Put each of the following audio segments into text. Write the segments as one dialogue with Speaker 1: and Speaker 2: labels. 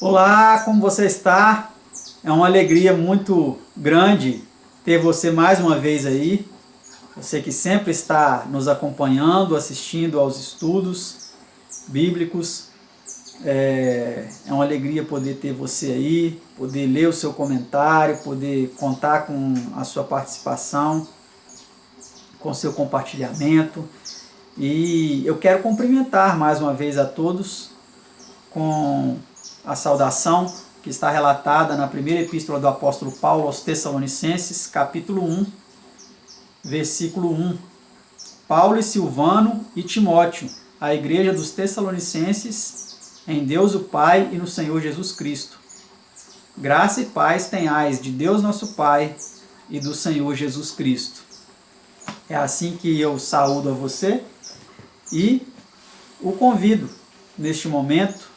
Speaker 1: Olá, como você está? É uma alegria muito grande ter você mais uma vez aí. Você que sempre está nos acompanhando, assistindo aos estudos bíblicos. É uma alegria poder ter você aí, poder ler o seu comentário, poder contar com a sua participação, com o seu compartilhamento. E eu quero cumprimentar mais uma vez a todos com a saudação que está relatada na primeira epístola do apóstolo Paulo aos Tessalonicenses, capítulo 1, versículo 1. Paulo e Silvano e Timóteo, a igreja dos Tessalonicenses, em Deus o Pai e no Senhor Jesus Cristo. Graça e paz tenhais de Deus nosso Pai e do Senhor Jesus Cristo. É assim que eu saúdo a você e o convido neste momento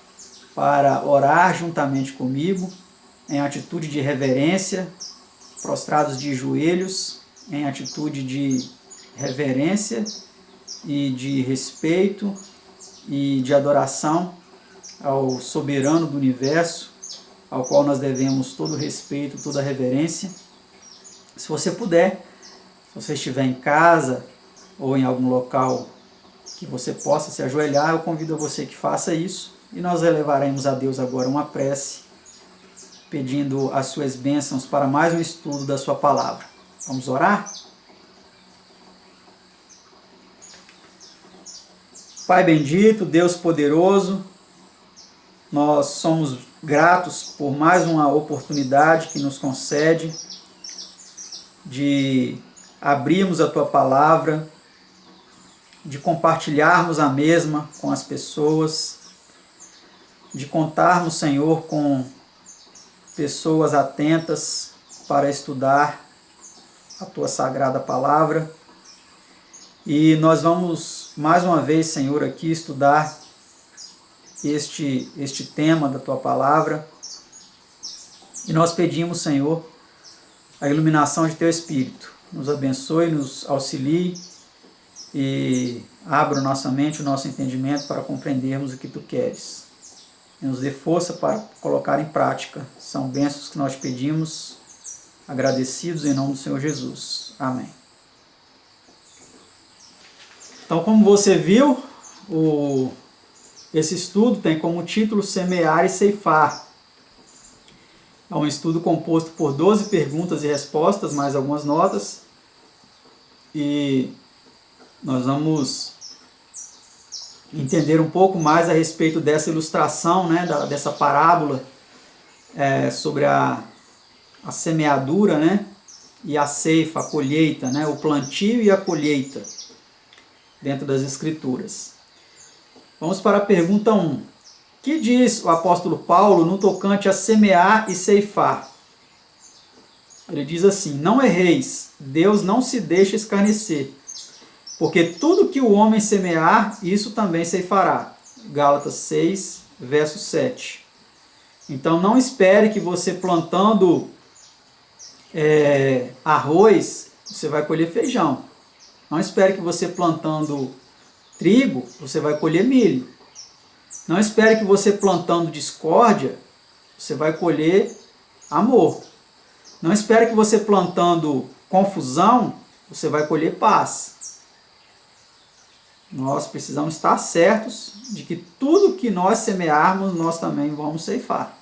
Speaker 1: para orar juntamente comigo, em atitude de reverência, prostrados de joelhos, em atitude de reverência e de respeito e de adoração ao soberano do universo, ao qual nós devemos todo o respeito, toda a reverência. Se você puder, se você estiver em casa ou em algum local que você possa se ajoelhar, eu convido a você que faça isso. E nós elevaremos a Deus agora uma prece, pedindo as suas bênçãos para mais um estudo da sua palavra. Vamos orar? Pai bendito, Deus poderoso, nós somos gratos por mais uma oportunidade que nos concede de abrirmos a tua palavra, de compartilharmos a mesma com as pessoas, de contarmos, Senhor, com pessoas atentas para estudar a Tua Sagrada Palavra. E nós vamos, mais uma vez, Senhor, aqui estudar este tema da Tua Palavra. E nós pedimos, Senhor, a iluminação de Teu Espírito. Nos abençoe, nos auxilie e abra nossa mente, o nosso entendimento para compreendermos o que Tu queres. Nos dê força para colocar em prática. São bênçãos que nós pedimos, agradecidos em nome do Senhor Jesus. Amém. Então, como você viu, esse estudo tem como título Semear e Ceifar. É um estudo composto por 12 perguntas e respostas, mais algumas notas. E nós vamos entender um pouco mais a respeito dessa ilustração, né, dessa parábola sobre a semeadura, né, e a ceifa, a colheita, né, o plantio e a colheita dentro das Escrituras. Vamos para a pergunta 1. Que diz o apóstolo Paulo no tocante a semear e ceifar? Ele diz assim: não erreis, Deus não se deixa escarnecer. Porque tudo que o homem semear, isso também ceifará. Gálatas 6, verso 7. Então não espere que você plantando arroz, você vai colher feijão. Não espere que você plantando trigo, você vai colher milho. Não espere que você plantando discórdia, você vai colher amor. Não espere que você plantando confusão, você vai colher paz. Nós precisamos estar certos de que tudo que nós semearmos, nós também vamos ceifar.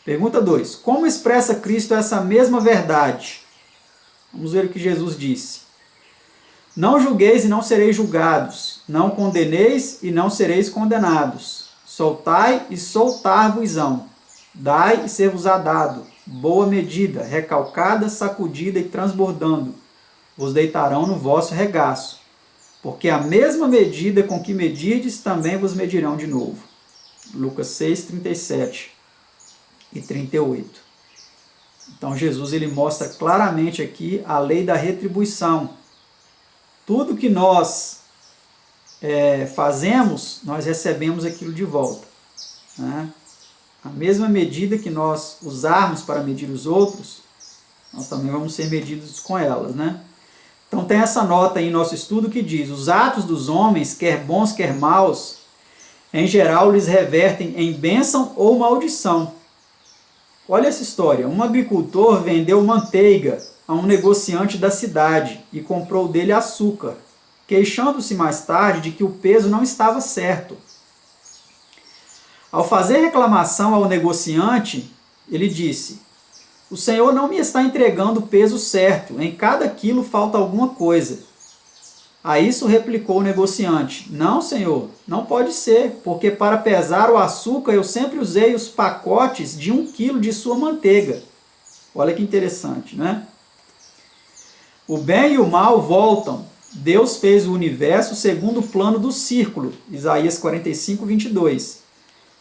Speaker 1: Pergunta 2. Como expressa Cristo essa mesma verdade? Vamos ver o que Jesus disse. Não julgueis e não sereis julgados. Não condeneis e não sereis condenados. Soltai e soltar-vos-ão. Dai e ser-vos-á dado. Boa medida, recalcada, sacudida e transbordando. Vos deitarão no vosso regaço. Porque a mesma medida com que medirdes, também vos medirão de novo. Lucas 6, 37 e 38. Então Jesus ele mostra claramente aqui a lei da retribuição. Tudo que nós fazemos, nós recebemos aquilo de volta. Né? A mesma medida que nós usarmos para medir os outros, nós também vamos ser medidos com elas, né? Então tem essa nota aí em nosso estudo que diz: os atos dos homens, quer bons, quer maus, em geral lhes revertem em bênção ou maldição. Olha essa história. Um agricultor vendeu manteiga a um negociante da cidade e comprou dele açúcar, queixando-se mais tarde de que o peso não estava certo. Ao fazer reclamação ao negociante, ele disse: "O senhor não me está entregando o peso certo, em cada quilo falta alguma coisa." A isso replicou o negociante: "Não, senhor, não pode ser, porque para pesar o açúcar eu sempre usei os pacotes de 1 quilo de sua manteiga." Olha que interessante, né? O bem e o mal voltam. Deus fez o universo segundo o plano do círculo. Isaías 45, 22.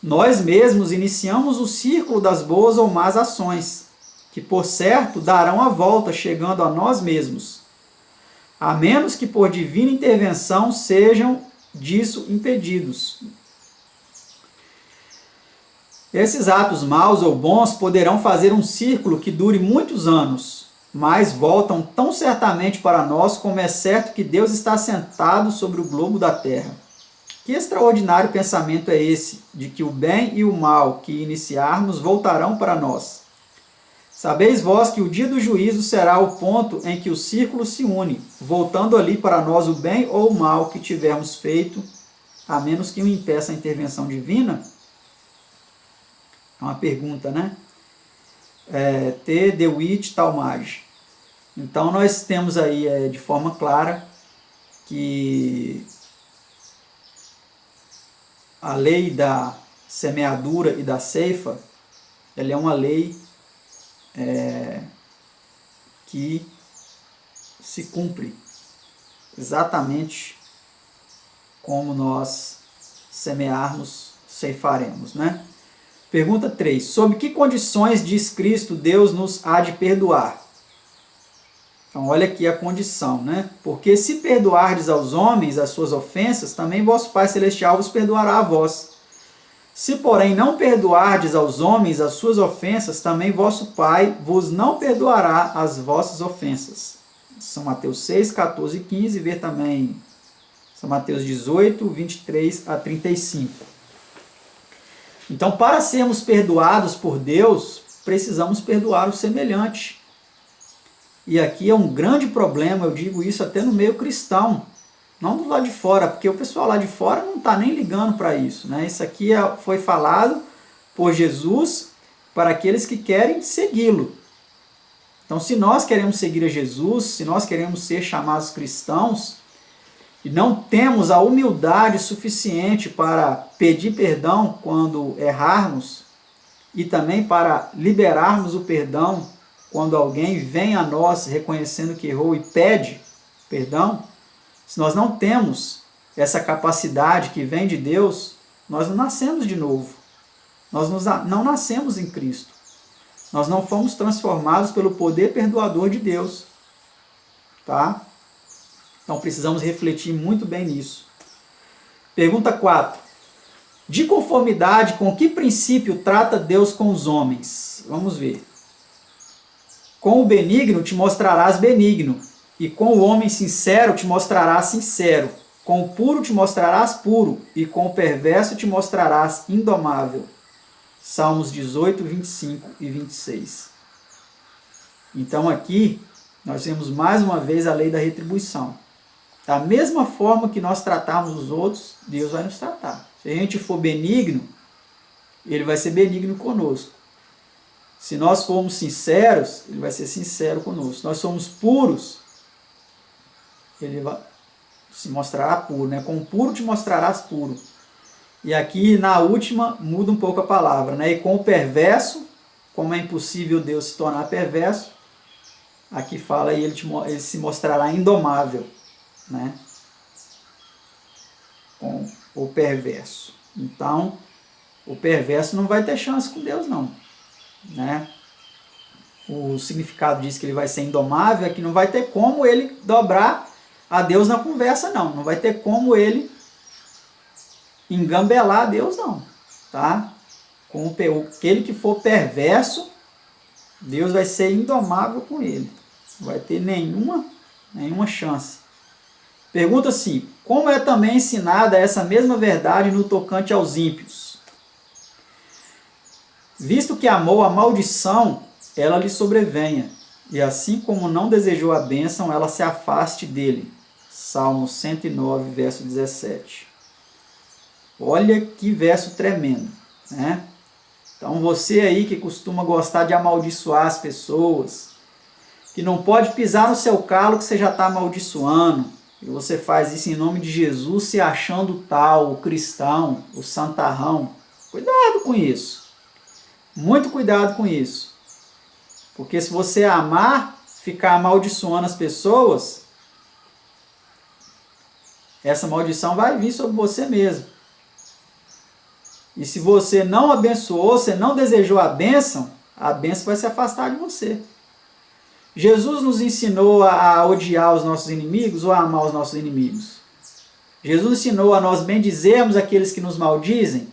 Speaker 1: Nós mesmos iniciamos o círculo das boas ou más ações, que por certo darão a volta chegando a nós mesmos, a menos que por divina intervenção sejam disso impedidos. Esses atos maus ou bons poderão fazer um círculo que dure muitos anos, mas voltam tão certamente para nós como é certo que Deus está sentado sobre o globo da terra. Que extraordinário pensamento é esse, de que o bem e o mal que iniciarmos voltarão para nós. Sabeis vós que o dia do juízo será o ponto em que o círculo se une, voltando ali para nós o bem ou o mal que tivermos feito, a menos que o impeça a intervenção divina? É uma pergunta, né? T. DeWitt Talmage. Então nós temos aí de forma clara que a lei da semeadura e da ceifa, ela é uma lei que se cumpre exatamente como nós semearmos, ceifaremos, né? Pergunta 3. Sob que condições, diz Cristo, Deus nos há de perdoar? Então, olha aqui a condição, né? Porque se perdoardes aos homens as suas ofensas, também vosso Pai Celestial vos perdoará a vós. Se, porém, não perdoardes aos homens as suas ofensas, também vosso Pai vos não perdoará as vossas ofensas. São Mateus 6, 14 e 15, ver também São Mateus 18, 23 a 35. Então, para sermos perdoados por Deus, precisamos perdoar o semelhante. E aqui é um grande problema, eu digo isso até no meio cristão, não do lado de fora, porque o pessoal lá de fora não está nem ligando para isso, né? Isso aqui foi falado por Jesus para aqueles que querem segui-lo. Então, se nós queremos seguir a Jesus, se nós queremos ser chamados cristãos, e não temos a humildade suficiente para pedir perdão quando errarmos, e também para liberarmos o perdão quando alguém vem a nós reconhecendo que errou e pede perdão, se nós não temos essa capacidade que vem de Deus, nós não nascemos de novo. Nós não nascemos em Cristo. Nós não fomos transformados pelo poder perdoador de Deus. Tá? Então precisamos refletir muito bem nisso. Pergunta 4. De conformidade com que princípio trata Deus com os homens? Vamos ver. Com o benigno te mostrarás benigno, e com o homem sincero te mostrarás sincero. Com o puro te mostrarás puro, e com o perverso te mostrarás indomável. Salmos 18, 25 e 26. Então aqui nós vemos mais uma vez a lei da retribuição. Da mesma forma que nós tratamos os outros, Deus vai nos tratar. Se a gente for benigno, Ele vai ser benigno conosco. Se nós formos sinceros, Ele vai ser sincero conosco. Se nós somos puros, Ele vai se mostrará puro, né? Com o puro te mostrarás puro. E aqui na última muda um pouco a palavra, né? E com o perverso, como é impossível Deus se tornar perverso, aqui fala e ele se mostrará indomável, né? Com o perverso. Então, o perverso não vai ter chance com Deus, não, né? O significado diz que ele vai ser indomável, é que não vai ter como ele dobrar a Deus na conversa, não. Não vai ter como ele engambelar a Deus, não. Tá? Com aquele que for perverso, Deus vai ser indomável com ele. Não vai ter nenhuma chance. Pergunta assim: como é também ensinada essa mesma verdade no tocante aos ímpios? Visto que amou a maldição, ela lhe sobrevenha, e assim como não desejou a bênção, ela se afaste dele. Salmo 109, verso 17. Olha que verso tremendo, né? Então você aí que costuma gostar de amaldiçoar as pessoas, que não pode pisar no seu calo que você já está amaldiçoando, e você faz isso em nome de Jesus se achando tal, o cristão, o santarrão. Cuidado com isso. Muito cuidado com isso. Porque se você amar, ficar amaldiçoando as pessoas, essa maldição vai vir sobre você mesmo. E se você não abençoou, você não desejou a bênção vai se afastar de você. Jesus nos ensinou a odiar os nossos inimigos ou a amar os nossos inimigos? Jesus ensinou a nós bendizermos aqueles que nos maldizem?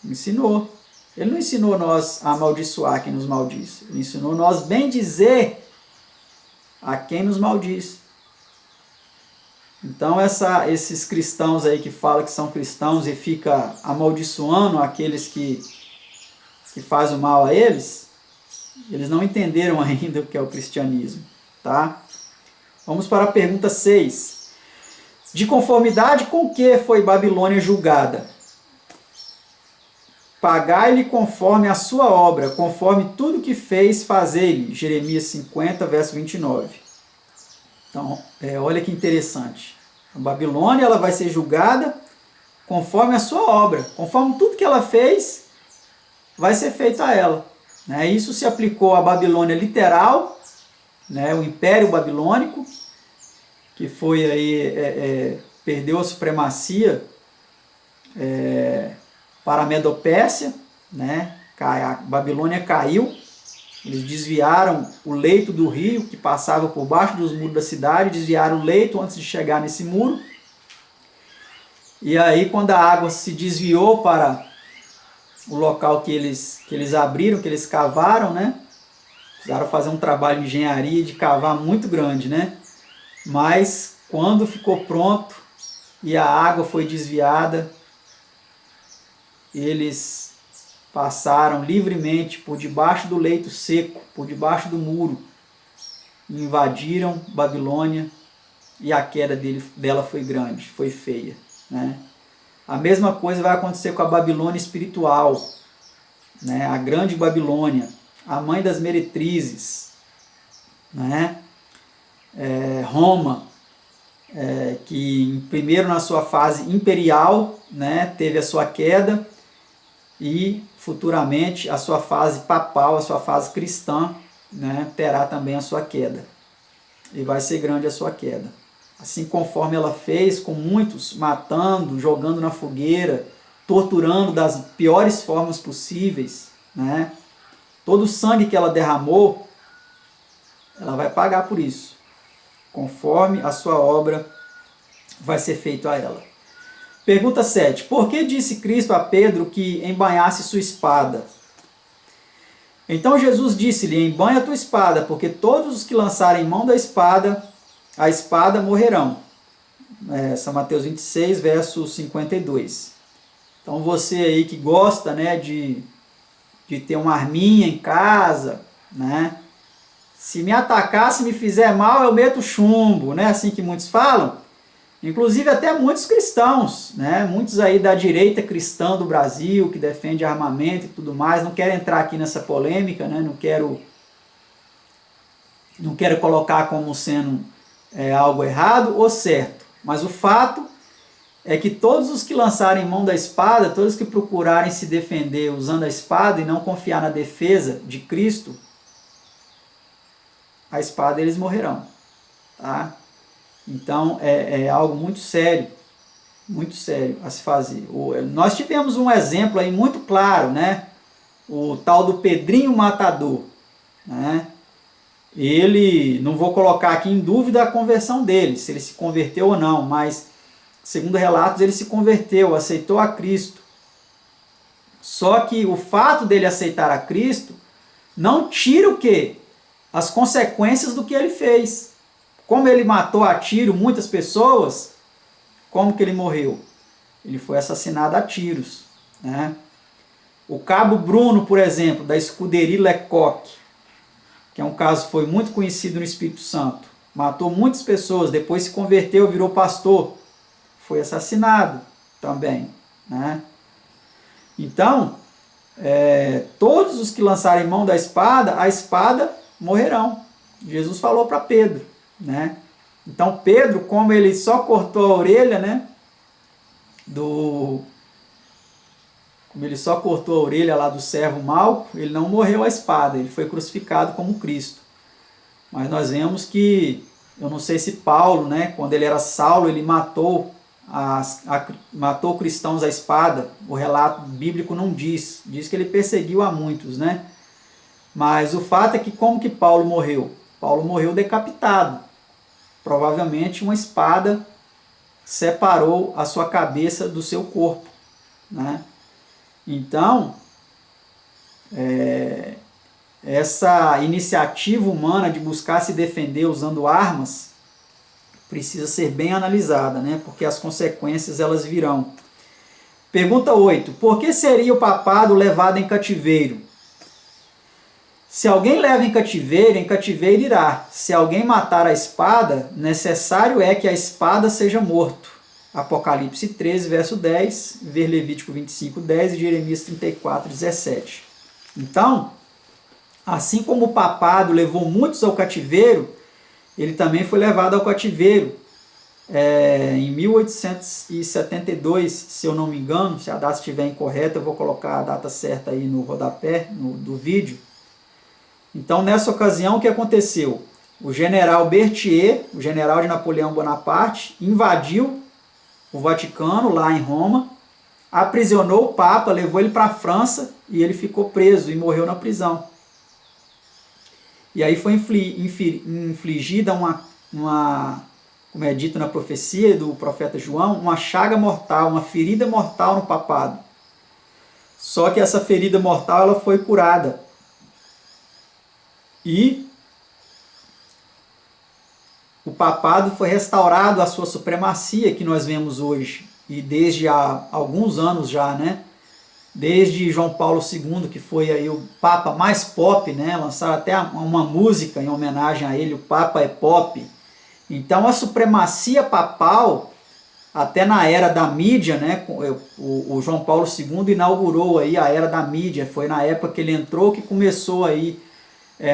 Speaker 1: Ensinou. Ele não ensinou nós a amaldiçoar quem nos maldiz. Ele ensinou nós bendizer a quem nos maldiz. Então esses cristãos aí que falam que são cristãos e ficam amaldiçoando aqueles que fazem o mal a eles não entenderam ainda o que é o cristianismo. Tá? Vamos para a pergunta 6. De conformidade com o que foi Babilônia julgada? Pagai-lhe conforme a sua obra, conforme tudo que fez, fazei-lhe. Jeremias 50, verso 29. Então, olha que interessante. A Babilônia ela vai ser julgada conforme a sua obra. Conforme tudo que ela fez, vai ser feito a ela. Isso se aplicou à Babilônia literal, o Império Babilônico, que foi aí, perdeu a supremacia para a Medopérsia, a Babilônia caiu, eles desviaram o leito do rio que passava por baixo dos muros da cidade, desviaram o leito antes de chegar nesse muro, e aí quando a água se desviou para o local que eles abriram, que eles cavaram, precisaram fazer um trabalho de engenharia, de cavar muito grande, mas quando ficou pronto e a água foi desviada, eles passaram livremente por debaixo do leito seco, por debaixo do muro, invadiram Babilônia e a queda dela foi grande, foi feia. A mesma coisa vai acontecer com a Babilônia espiritual, a grande Babilônia, a mãe das meretrizes, Roma, que primeiro na sua fase imperial teve a sua queda, e futuramente a sua fase papal, a sua fase cristã, terá também a sua queda. E vai ser grande a sua queda. Assim conforme ela fez com muitos, matando, jogando na fogueira, torturando das piores formas possíveis, todo o sangue que ela derramou, ela vai pagar por isso. Conforme a sua obra vai ser feito a ela. Pergunta 7. Por que disse Cristo a Pedro que embainhasse sua espada? Então Jesus disse-lhe: embanha tua espada, porque todos os que lançarem mão da espada, a espada morrerão. São Mateus 26, verso 52. Então você aí que gosta de ter uma arminha em casa, se me atacar, se me fizer mal, eu meto chumbo, assim que muitos falam. Inclusive até muitos cristãos, muitos aí da direita cristã do Brasil, que defende armamento e tudo mais, não quero entrar aqui nessa polêmica, não quero colocar como sendo algo errado ou certo, mas o fato é que todos os que lançarem mão da espada, todos que procurarem se defender usando a espada e não confiar na defesa de Cristo, a espada eles morrerão, tá? Então é algo muito sério a se fazer. Nós tivemos um exemplo aí muito claro, o tal do Pedrinho Matador, Ele, não vou colocar aqui em dúvida a conversão dele, se ele se converteu ou não, mas segundo relatos ele se converteu, aceitou a Cristo. Só que o fato dele aceitar a Cristo não tira o quê? As consequências do que ele fez. como ele matou a tiro muitas pessoas, como que ele morreu? Ele foi assassinado a tiros, né? O cabo Bruno, por exemplo, da escuderia Lecoq, que é um caso que foi muito conhecido no Espírito Santo, matou muitas pessoas, depois se converteu, virou pastor, foi assassinado também, né? Então, todos os que lançarem mão da espada, a espada morrerão. Jesus falou para Pedro, né? Então Pedro, como ele só cortou a orelha, né, como ele só cortou a orelha lá do servo Malco, ele não morreu à espada, ele foi crucificado como Cristo. Mas nós vemos que, eu não sei se Paulo, né, quando ele era Saulo, ele matou cristãos à espada. O relato bíblico não diz que ele perseguiu a muitos, né? Mas o fato é que como que Paulo morreu? Paulo morreu decapitado. Provavelmente uma espada separou a sua cabeça do seu corpo, né? Então, essa iniciativa humana de buscar se defender usando armas precisa ser bem analisada, né? Porque as consequências elas virão. Pergunta 8. Por que seria o papado levado em cativeiro? Se alguém leva em cativeiro irá. Se alguém matar a espada, necessário é que a espada seja morto. Apocalipse 13, verso 10, ver Levítico 25, 10 e Jeremias 34, 17. Então, assim como o papado levou muitos ao cativeiro, ele também foi levado ao cativeiro. Em 1872, se eu não me engano, se a data estiver incorreta, eu vou colocar a data certa aí no rodapé do vídeo. Então, nessa ocasião, o que aconteceu? O general Berthier, o general de Napoleão Bonaparte, invadiu o Vaticano, lá em Roma, aprisionou o Papa, levou ele para a França e ele ficou preso e morreu na prisão. E aí foi infligida como é dito na profecia do profeta João, uma chaga mortal, uma ferida mortal no papado. Só que essa ferida mortal ela foi curada. E o papado foi restaurado à sua supremacia que nós vemos hoje, e desde há alguns anos já, né? Desde João Paulo II, que foi aí o Papa mais pop, né? Lançaram até uma música em homenagem a ele, o Papa é Pop. Então a supremacia papal, até na era da mídia, né? O João Paulo II inaugurou aí a era da mídia, foi na época que ele entrou que começou aí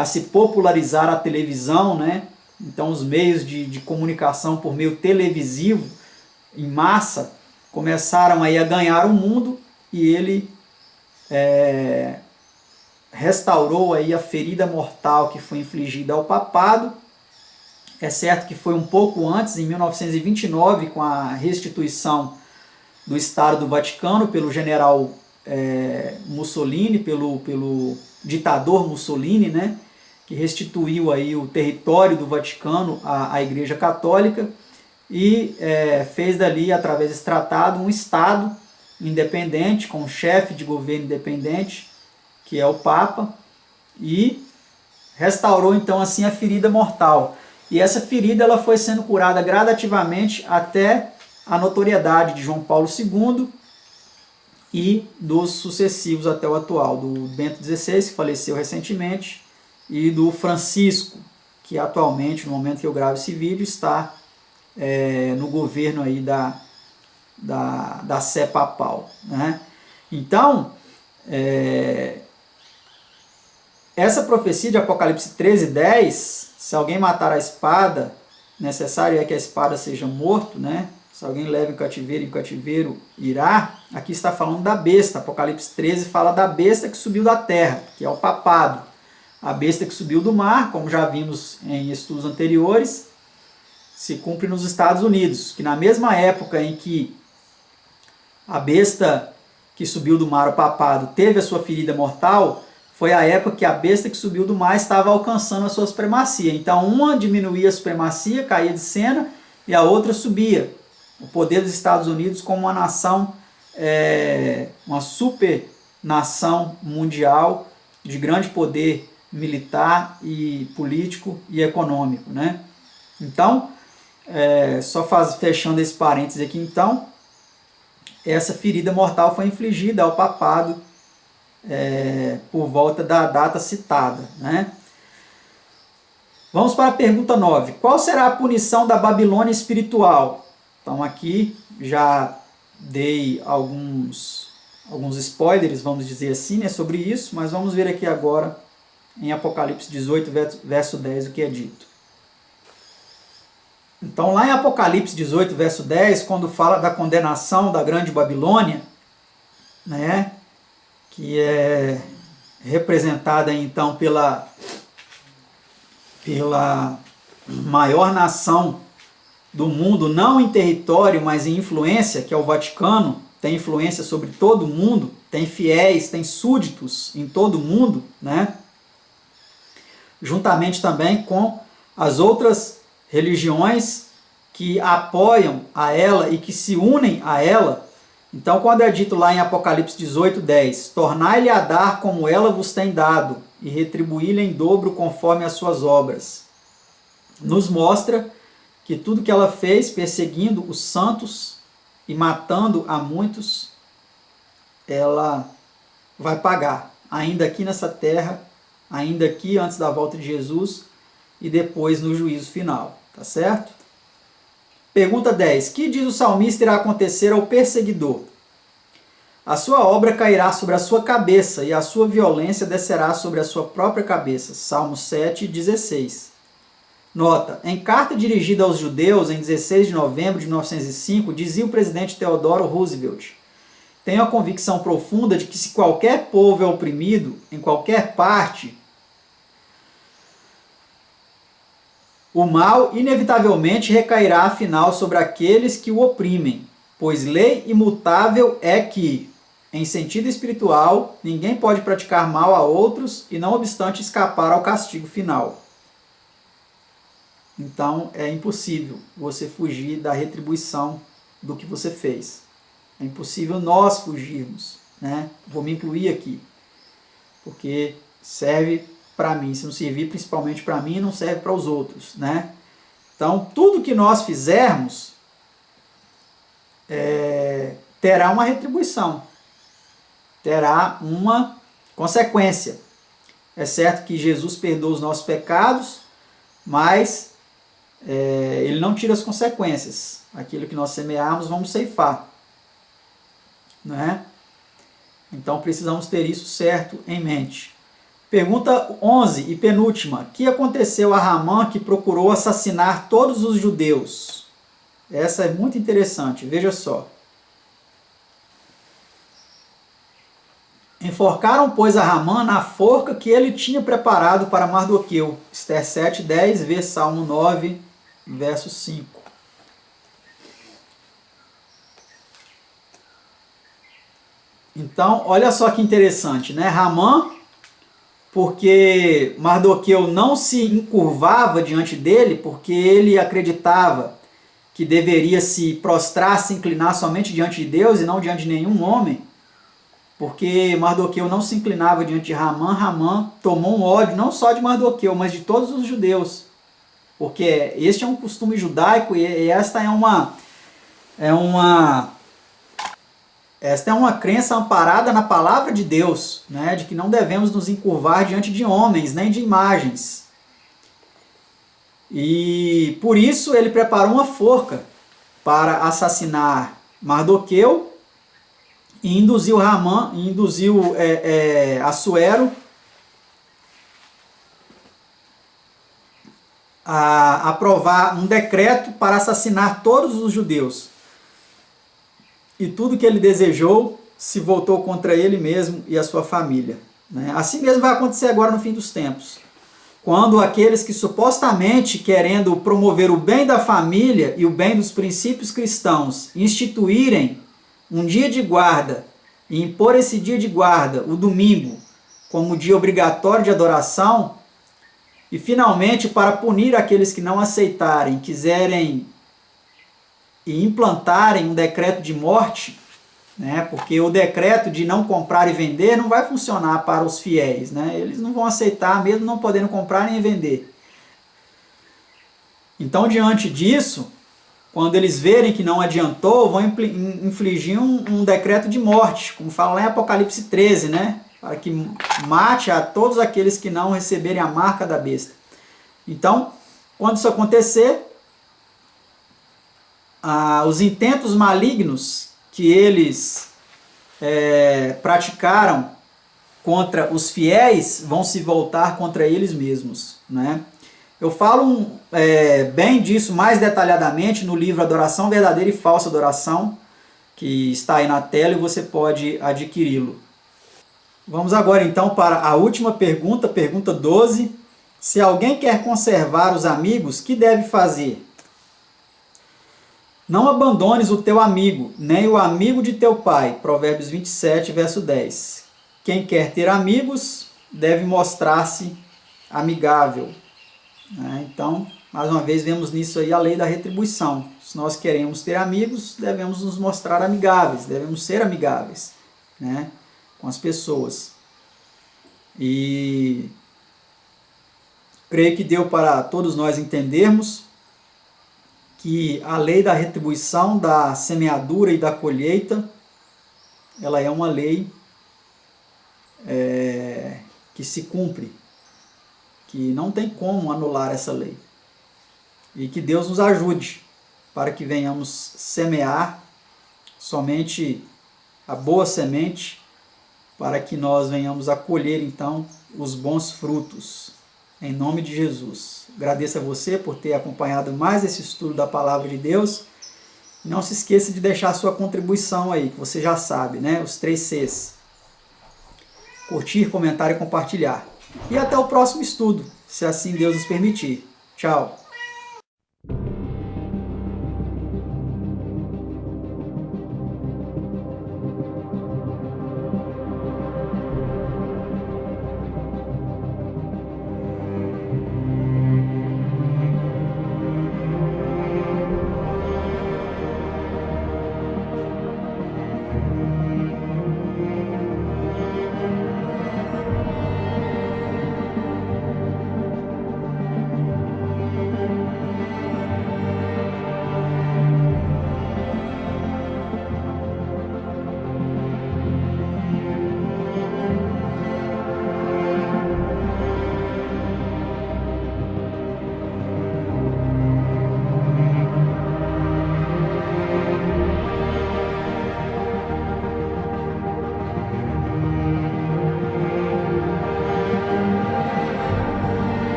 Speaker 1: a se popularizar a televisão, né? Então os meios de comunicação por meio televisivo, em massa, começaram aí a ganhar o mundo e ele restaurou aí a ferida mortal que foi infligida ao papado. É certo que foi um pouco antes, em 1929, com a restituição do Estado do Vaticano pelo general Mussolini, pelo ditador Mussolini, né, que restituiu aí o território do Vaticano à Igreja Católica e fez dali, através desse tratado, um Estado independente, com um chefe de governo independente, que é o Papa, e restaurou então assim a ferida mortal. E essa ferida ela foi sendo curada gradativamente até a notoriedade de João Paulo II e dos sucessivos até o atual, do Bento XVI, que faleceu recentemente, e do Francisco, que atualmente, no momento que eu gravo esse vídeo, está no governo aí da Sé Papal, né? Então, essa profecia de Apocalipse 13, 10, se alguém matar a espada, necessário é que a espada seja morto, né? Se alguém leva em cativeiro irá. Aqui está falando da besta. Apocalipse 13 fala da besta que subiu da terra, que é o papado. A besta que subiu do mar, como já vimos em estudos anteriores, se cumpre nos Estados Unidos, que na mesma época em que a besta que subiu do mar, o papado, teve a sua ferida mortal, foi a época que a besta que subiu do mar estava alcançando a sua supremacia. Então uma diminuía a supremacia, caía de cena, e a outra subia. O poder dos Estados Unidos como uma nação, uma super nação mundial de grande poder militar e político e econômico, né? Então, fechando esse parênteses aqui, então, essa ferida mortal foi infligida ao papado por volta da data citada, né? Vamos para a pergunta 9. Qual será a punição da Babilônia espiritual? Então aqui já dei alguns spoilers, vamos dizer assim, né, sobre isso, mas vamos ver aqui agora em Apocalipse 18, verso 10, o que é dito. Então lá em Apocalipse 18, verso 10, quando fala da condenação da grande Babilônia, né, que é representada então pela maior nação do mundo, não em território, mas em influência, que é o Vaticano, tem influência sobre todo o mundo, tem fiéis, tem súditos em todo o mundo, né? Juntamente também com as outras religiões que apoiam a ela e que se unem a ela. Então, quando é dito lá em Apocalipse 18, 10, tornai-lhe a dar como ela vos tem dado, e retribuí-lhe em dobro conforme as suas obras, nos mostra que tudo que ela fez, perseguindo os santos e matando a muitos, ela vai pagar, ainda aqui nessa terra, ainda aqui antes da volta de Jesus e depois no juízo final, tá certo? Pergunta 10. Que diz o salmista irá acontecer ao perseguidor? A sua obra cairá sobre a sua cabeça e a sua violência descerá sobre a sua própria cabeça. Salmo 7, 16. Nota, em carta dirigida aos judeus em 16 de novembro de 1905, dizia o presidente Theodore Roosevelt: tenho a convicção profunda de que se qualquer povo é oprimido, em qualquer parte, o mal inevitavelmente recairá afinal sobre aqueles que o oprimem, pois lei imutável é que, em sentido espiritual, ninguém pode praticar mal a outros e não obstante escapar ao castigo final. Então é impossível você fugir da retribuição do que você fez. É impossível nós fugirmos, né? Vou me incluir aqui, porque serve para mim. Se não servir principalmente para mim, não serve para os outros, né? Então tudo que nós fizermos terá uma retribuição, terá uma consequência. É certo que Jesus perdoa os nossos pecados, mas ele não tira as consequências. Aquilo que nós semearmos, vamos ceifar, né? Então precisamos ter isso certo em mente. Pergunta 11 e penúltima. Que aconteceu a Ramã que procurou assassinar todos os judeus? Essa é muito interessante, veja só. Enforcaram, pois, a Ramã na forca que ele tinha preparado para Mardoqueu. Ester 7, 10, vê Salmo 9, verso 5. Então, olha só que interessante, né? Ramã, porque Mardoqueu não se encurvava diante dele, porque ele acreditava que deveria se prostrar, se inclinar somente diante de Deus e não diante de nenhum homem, porque Mardoqueu não se inclinava diante de Ramã. Ramã tomou um ódio não só de Mardoqueu, mas de todos os judeus, porque este é um costume judaico e esta é uma crença amparada na palavra de Deus, né, de que não devemos nos encurvar diante de homens, nem de imagens. E por isso ele preparou uma forca para assassinar Mardoqueu e induziu Ramã, induziu Assuero a aprovar um decreto para assassinar todos os judeus. E tudo que ele desejou se voltou contra ele mesmo e a sua família, né? Assim mesmo vai acontecer agora no fim dos tempos, quando aqueles que supostamente querendo promover o bem da família e o bem dos princípios cristãos instituírem um dia de guarda e impor esse dia de guarda, o domingo, como dia obrigatório de adoração, e finalmente para punir aqueles que não aceitarem, quiserem e implantarem um decreto de morte, né? Porque o decreto de não comprar e vender não vai funcionar para os fiéis, né? Eles não vão aceitar, mesmo não podendo comprar nem vender. Então, diante disso, quando eles verem que não adiantou, vão infligir um decreto de morte, como fala lá em Apocalipse 13, né? Para que mate a todos aqueles que não receberem a marca da besta. Então, quando isso acontecer, os intentos malignos que eles praticaram contra os fiéis vão se voltar contra eles mesmos, né? Eu falo bem disso mais detalhadamente no livro Adoração Verdadeira e Falsa Adoração, que está aí na tela e você pode adquiri-lo. Vamos agora então para a última pergunta, pergunta 12. Se alguém quer conservar os amigos, que deve fazer? Não abandones o teu amigo, nem o amigo de teu pai. Provérbios 27, verso 10. Quem quer ter amigos deve mostrar-se amigável. Então, mais uma vez, vemos nisso aí a lei da retribuição. Se nós queremos ter amigos, devemos nos mostrar amigáveis, devemos ser amigáveis, né, com as pessoas. E creio que deu para todos nós entendermos que a lei da retribuição, da semeadura e da colheita, ela é uma lei que se cumpre, que não tem como anular essa lei. E que Deus nos ajude para que venhamos semear somente a boa semente, para que nós venhamos a colher então os bons frutos. Em nome de Jesus. Agradeço a você por ter acompanhado mais esse estudo da Palavra de Deus. Não se esqueça de deixar a sua contribuição aí, que você já sabe, né? Os 3 Cs. Curtir, comentar e compartilhar. E até o próximo estudo, se assim Deus nos permitir. Tchau.